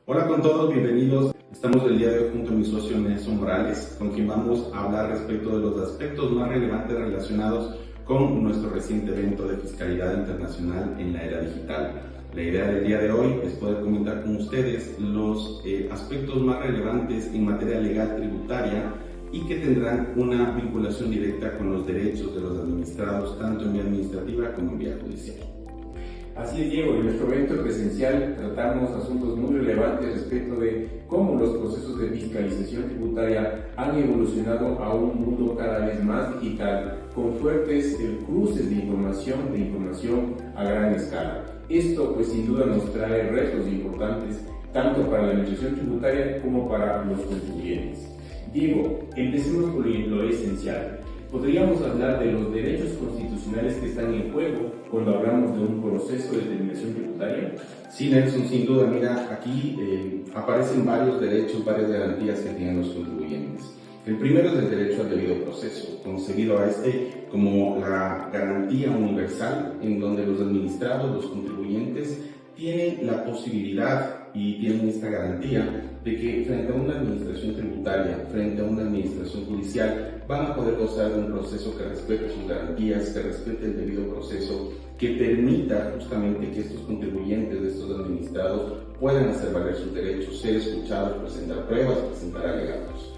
Hola con todos, bienvenidos. Estamos el día de hoy junto a mi socio Nelson Morales, con quien vamos a hablar respecto de los aspectos más relevantes relacionados con nuestro reciente evento de fiscalidad internacional en la era digital. La idea del día de hoy es poder comentar con ustedes los aspectos más relevantes en materia legal tributaria y que tendrán una vinculación directa con los derechos de los administrados, tanto en vía administrativa como en vía judicial. Así es, Diego, en nuestro evento presencial tratamos asuntos muy relevantes respecto de cómo los procesos de fiscalización tributaria han evolucionado a un mundo cada vez más digital, con fuertes cruces de información a gran escala. Esto, pues, sin duda nos trae retos importantes, tanto para la administración tributaria como para los contribuyentes. Diego, empecemos por lo esencial. Podríamos hablar de los derechos constitucionales que están en juego cuando hablamos de un proceso de determinación tributaria. Sí, Nelson, sin duda. Mira, aquí aparecen varios derechos, varias garantías que tienen los contribuyentes. El primero es el derecho al debido proceso, concebido a como la garantía universal en donde los administrados, los contribuyentes, tienen la posibilidad y tienen esta garantía de que frente a una administración tributaria, frente a una administración judicial, van a poder gozar de un proceso que respete sus garantías, que respete el debido proceso, que permita justamente que estos contribuyentes, estos administrados, puedan hacer valer sus derechos, ser escuchados, presentar pruebas, presentar alegatos.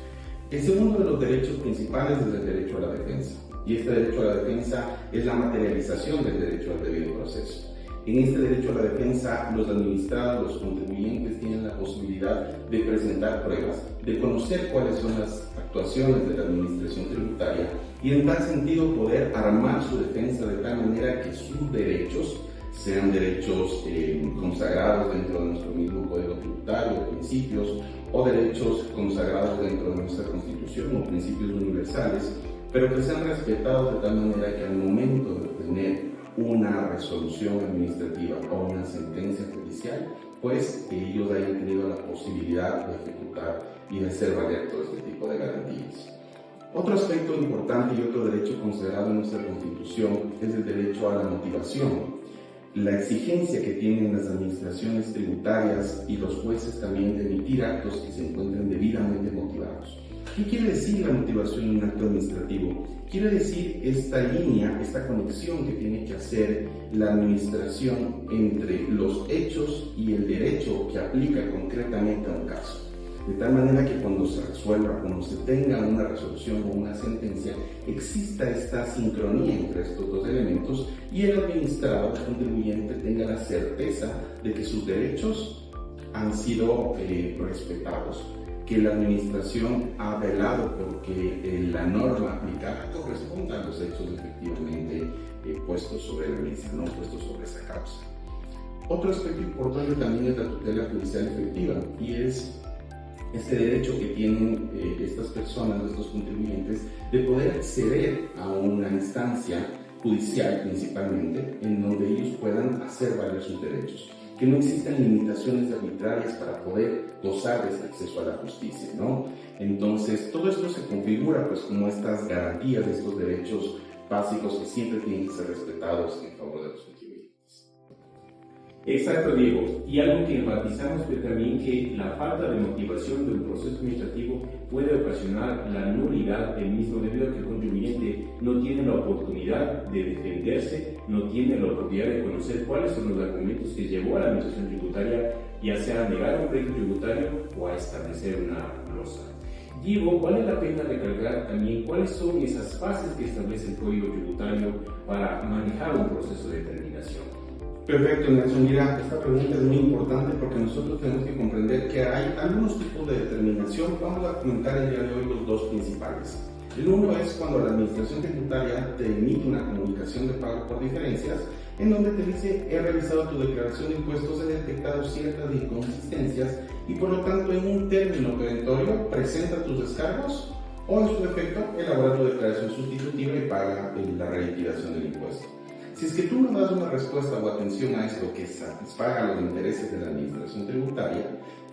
El segundo de los derechos principales es el derecho a la defensa, y este derecho a la defensa es la materialización del derecho al debido proceso. En este derecho a la defensa, los administrados, los contribuyentes tienen la posibilidad de presentar pruebas, de conocer cuáles son las actuaciones de la administración tributaria y en tal sentido poder armar su defensa de tal manera que sus derechos sean derechos consagrados dentro de nuestro mismo Código Tributario, principios, o derechos consagrados dentro de nuestra Constitución o principios universales, pero que sean respetados de tal manera que al momento de obtener una resolución administrativa o una sentencia judicial, pues ellos hayan tenido la posibilidad de ejecutar y de hacer valer todo este tipo de garantías. Otro aspecto importante y otro derecho considerado en nuestra Constitución es el derecho a la motivación. La exigencia que tienen las administraciones tributarias y los jueces también de emitir actos que se encuentren debidamente motivados. ¿Qué quiere decir la motivación en un acto administrativo? Quiere decir esta línea, esta conexión que tiene que hacer la administración entre los hechos y el derecho que aplica concretamente a un caso. De tal manera que cuando se resuelva, cuando se tenga una resolución o una sentencia, exista esta sincronía entre estos dos elementos y el administrado, el contribuyente, tenga la certeza de que sus derechos han sido respetados, que la administración ha velado porque la norma aplicada corresponda a los hechos efectivamente puestos sobre la mesa, no puestos sobre esa causa. Otro aspecto importante también es la tutela judicial efectiva, y es este derecho que tienen estas personas, estos contribuyentes, de poder acceder a una instancia judicial principalmente, en donde ellos puedan hacer valer sus derechos, que no existan limitaciones arbitrarias para poder gozar de este acceso a la justicia, ¿no? Entonces, todo esto se configura pues como estas garantías de estos derechos básicos que siempre tienen que ser respetados en favor de los contribuyentes. Exacto, Diego. Y algo que enfatizamos fue también que la falta de motivación de un proceso administrativo puede ocasionar la nulidad del mismo, debido a que el contribuyente no tiene la oportunidad de defenderse, no tiene la oportunidad de conocer cuáles son los argumentos que llevó a la administración tributaria, ya sea a negar un crédito tributario o a establecer una glosa. Diego, vale la pena recalcar también cuáles son esas fases que establece el Código Tributario para manejar un proceso de determinación. Perfecto, Nelson. Mira, esta pregunta es muy importante porque nosotros tenemos que comprender que hay algunos tipos de determinación. Vamos a comentar el día de hoy los dos principales. El uno es cuando la administración tributaria te emite una comunicación de pago por diferencias, en donde te dice: he realizado tu declaración de impuestos, he detectado ciertas inconsistencias y por lo tanto en un término perentorio presenta tus descargos, o en su defecto elabora tu declaración sustitutiva y paga la reliquidación del impuesto. Si es que tú no das una respuesta o atención a esto que satisfaga los intereses de la administración tributaria,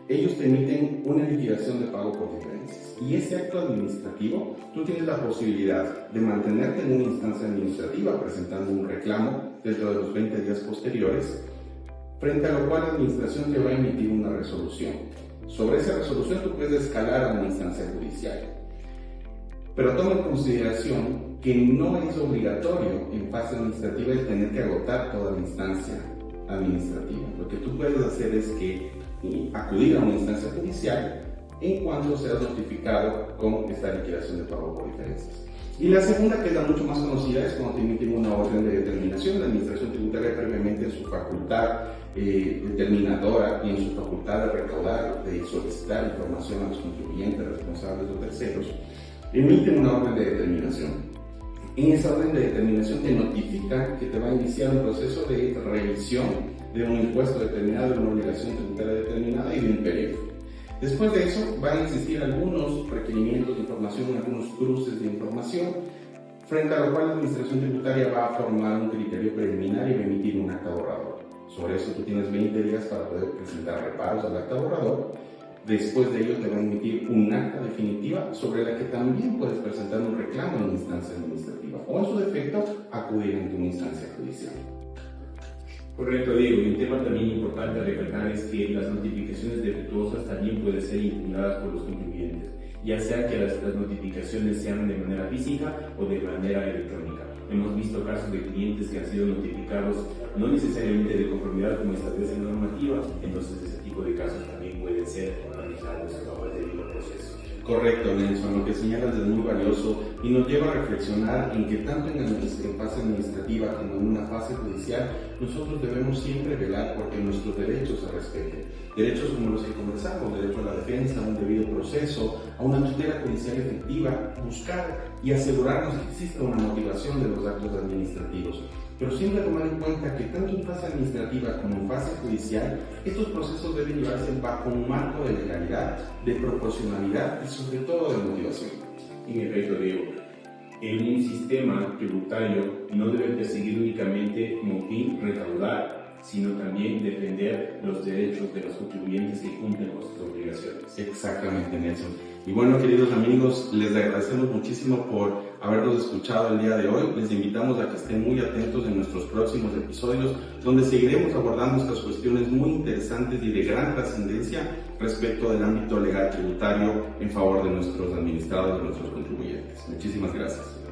ellos te emiten una liquidación de pago por diferencias. Y ese acto administrativo, tú tienes la posibilidad de mantenerte en una instancia administrativa presentando un reclamo dentro de los 20 días posteriores, frente a lo cual la administración te va a emitir una resolución. Sobre esa resolución tú puedes escalar a una instancia judicial. Pero toma en consideración que no es obligatorio en fase administrativa el tener que agotar toda la instancia administrativa. Lo que tú puedes hacer es que acudir a una instancia judicial en cuanto seas notificado con esta liquidación de pago por diferencias. Y la segunda, que es la mucho más conocida, es cuando te emiten una orden de determinación. La administración tributaria previamente en su facultad determinadora y en su facultad de recaudar, de solicitar información a los contribuyentes, responsables o terceros, emiten una orden de determinación. En esa orden de determinación te notifica que te va a iniciar un proceso de revisión de un impuesto determinado, de una obligación tributaria determinada y de un periodo. Después de eso van a existir algunos requerimientos de información, algunos cruces de información, frente a lo cual la administración tributaria va a formar un criterio preliminar y va a emitir un acta borrador. Sobre eso tú tienes 20 días para poder presentar reparos al acta borrador. Después de ello te va a emitir un acta definitiva sobre la que también puedes presentar un reclamo en instancia administrativa o en su defecto acudir ante una instancia judicial. Correcto, Diego. Y un tema también importante a recalcar es que las notificaciones defectuosas también pueden ser impugnadas por los contribuyentes, ya sea que las notificaciones sean de manera física o de manera electrónica. Hemos visto casos de clientes que han sido notificados no necesariamente de conformidad como establece la normativa, entonces ese tipo de casos también pueden ser analizados bajo el debido proceso. Correcto, Nelson, lo que señalas es muy valioso y nos lleva a reflexionar en que tanto en fase administrativa como en una fase judicial, nosotros debemos siempre velar porque nuestros derechos se respeten. Derechos como los que conversamos, derecho a la defensa, a un debido proceso, a una tutela judicial efectiva, buscar y asegurarnos que exista una motivación de los actos administrativos. Pero siempre tomar en cuenta que tanto en fase administrativa como en fase judicial, estos procesos deben llevarse bajo un marco de legalidad, de proporcionalidad y sobre todo de motivación. En efecto, Diego, en un sistema tributario no debe perseguir únicamente como fin recaudar, sino también defender los derechos de los contribuyentes que cumplen con sus obligaciones. Exactamente, Nelson. Y bueno, queridos amigos, les agradecemos muchísimo por habernos escuchado el día de hoy. Les invitamos a que estén muy atentos en nuestros próximos episodios, donde seguiremos abordando estas cuestiones muy interesantes y de gran trascendencia respecto del ámbito legal tributario en favor de nuestros administrados y nuestros contribuyentes. Muchísimas gracias.